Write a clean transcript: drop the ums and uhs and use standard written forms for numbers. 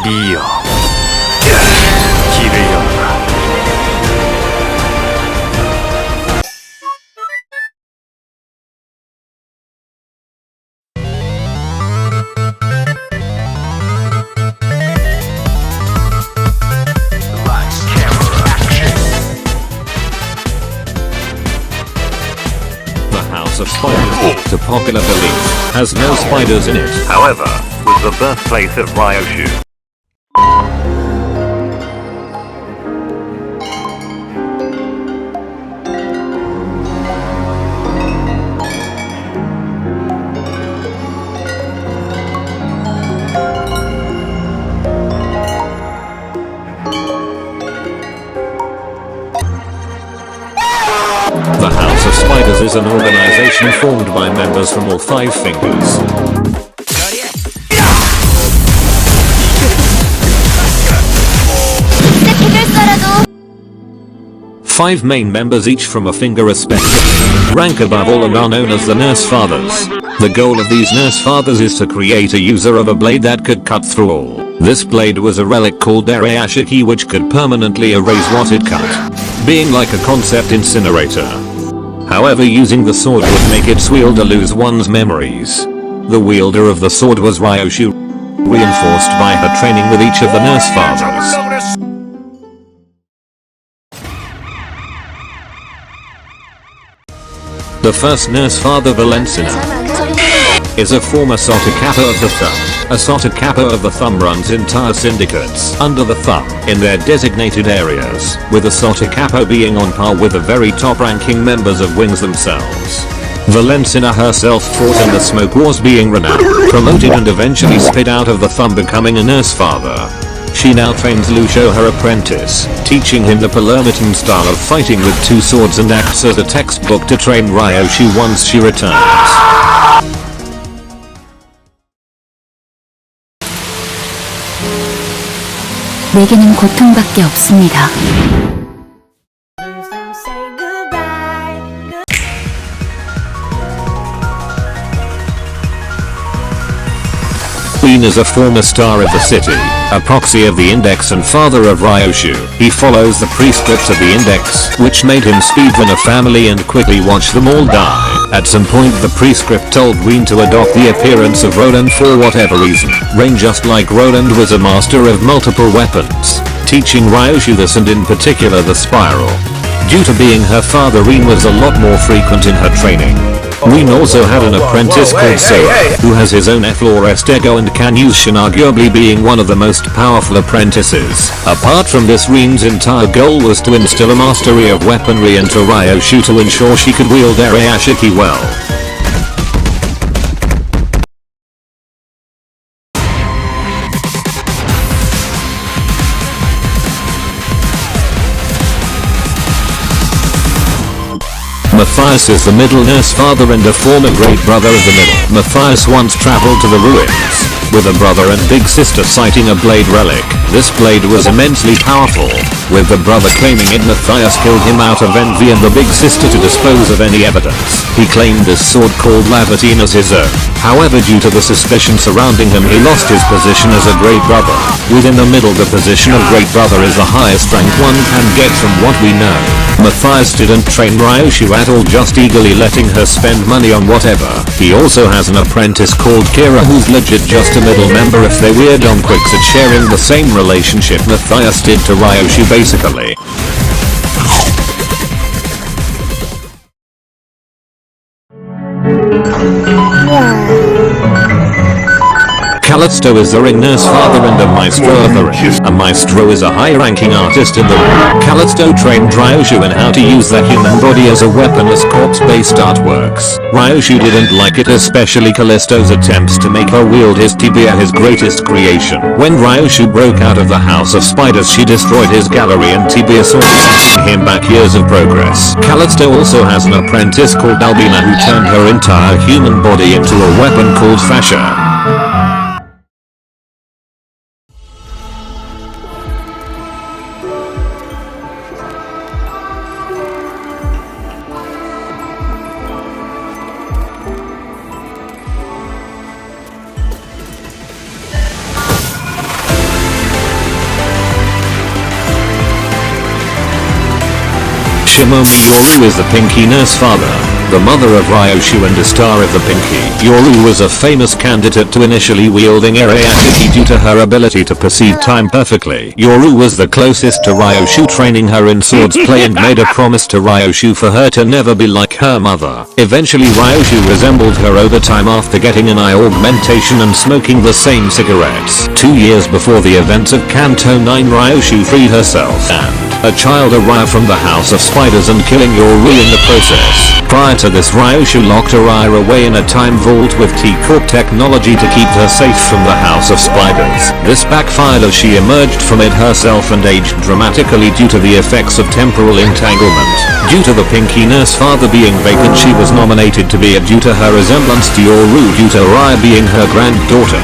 리어 길을 열어라. Of spiders, to popular belief, has no spiders in it. However, was the birthplace of Ryoshu. The House of Spiders is an organization formed by members from all 5 fingers. Five main members, each from a finger respectively, rank above all and are known as the Nurse Fathers. The goal of these Nurse Fathers is to create a user of a blade that could cut through all. This blade was a relic called Ryoshus which could permanently erase what it cut, being like a concept incinerator. However, using the sword would make its wielder lose one's memories. The wielder of the sword was Ryoshu, reinforced by her training with each of the Nurse Fathers. The first Nurse Father, Valencina, is a former Sotakappa of the Thumb. A Sotakappa of the Thumb runs entire syndicates under the thumb in their designated areas, with a Sotakappa being on par with the very top ranking members of Wings themselves. Valencina herself fought in the Smoke Wars, being renowned, promoted and eventually spit out of the Thumb, becoming a Nurse Father. She now trains Ryoshu, her apprentice, teaching him the Palermitan style of fighting with 2 swords, and acts as a textbook to train Ryoshu once she returns. 내게는 고통밖에 없습니다. Queen is a former star of the city, a proxy of the Index and father of Ryoshu. He follows the prescripts of the Index, which made him speedrun a family and quickly watch them all die. At some point the prescript told Queen to adopt the appearance of Roland for whatever reason. Rain, just like Roland, was a master of multiple weapons, teaching Ryoshu this, and in particular the spiral. Due to being her father, Reen was a lot more frequent in her training. Reen also had an apprentice called Sora, who has his own F-Lorest ego and can use Shin, arguably being one of the most powerful apprentices. Apart from this, Reen's entire goal was to instill a mastery of weaponry into Ryoshu to ensure she could wield Ryoshus well. Matias is the middle Nurse Father and a former great brother of the middle. Matias once traveled to the ruins, with a brother and big sister citing a blade relic. This blade was immensely powerful, with the brother claiming it. Matias killed him out of envy and the big sister to dispose of any evidence. He claimed this sword called Valencina as his own. However, due to the suspicion surrounding him, he lost his position as a great brother. Within the middle, the position of great brother is the highest rank one can get from what we know. Matias didn't train Ryoshu at all, just eagerly letting her spend money on whatever. He also has an apprentice called Kira, who's legit just a middle member if they weird on quicks at sharing the same relationship Matias did to Ryoshu basically. Kalisto is the ring Nurse Father and a Maestro of the ring. A Maestro is a high-ranking artist in the ring. Kalisto trained Ryoshu in how to use the human body as a weapon as corpse-based artworks. Ryoshu didn't like it, especially Kalisto's attempts to make her wield his tibia, his greatest creation. When Ryoshu broke out of the House of Spiders, she destroyed his gallery and tibia sword, setting him back years of progress. Kalisto also has an apprentice called Albina, who turned her entire human body into a weapon called fascia. gotcha moment. Yoru is the Pinky nurse father, the mother of Ryoshu and a star of the Pinky. Yoru was a famous candidate to initially wielding Ariadne due to her ability to perceive time perfectly. Yoru was the closest to Ryoshu, training her in swordplay and made a promise to Ryoshu for her to never be like her mother. Eventually Ryoshu resembled her over time after getting an eye augmentation and smoking the same cigarettes. 2 years before the events of Canto 9, Ryoshu freed herself and a child arrived from the House of Spiders and killing Yoru in the process. Prior to this, Ryoshu locked her eye away in a time vault with T-Corp technology to keep her safe from the House of Spiders. This backfired as she emerged from it herself and aged dramatically due to the effects of temporal entanglement. Due to the Pinky nurse father being vacant, she was nominated to be it due to her resemblance to Yoru due to Rai being her granddaughter.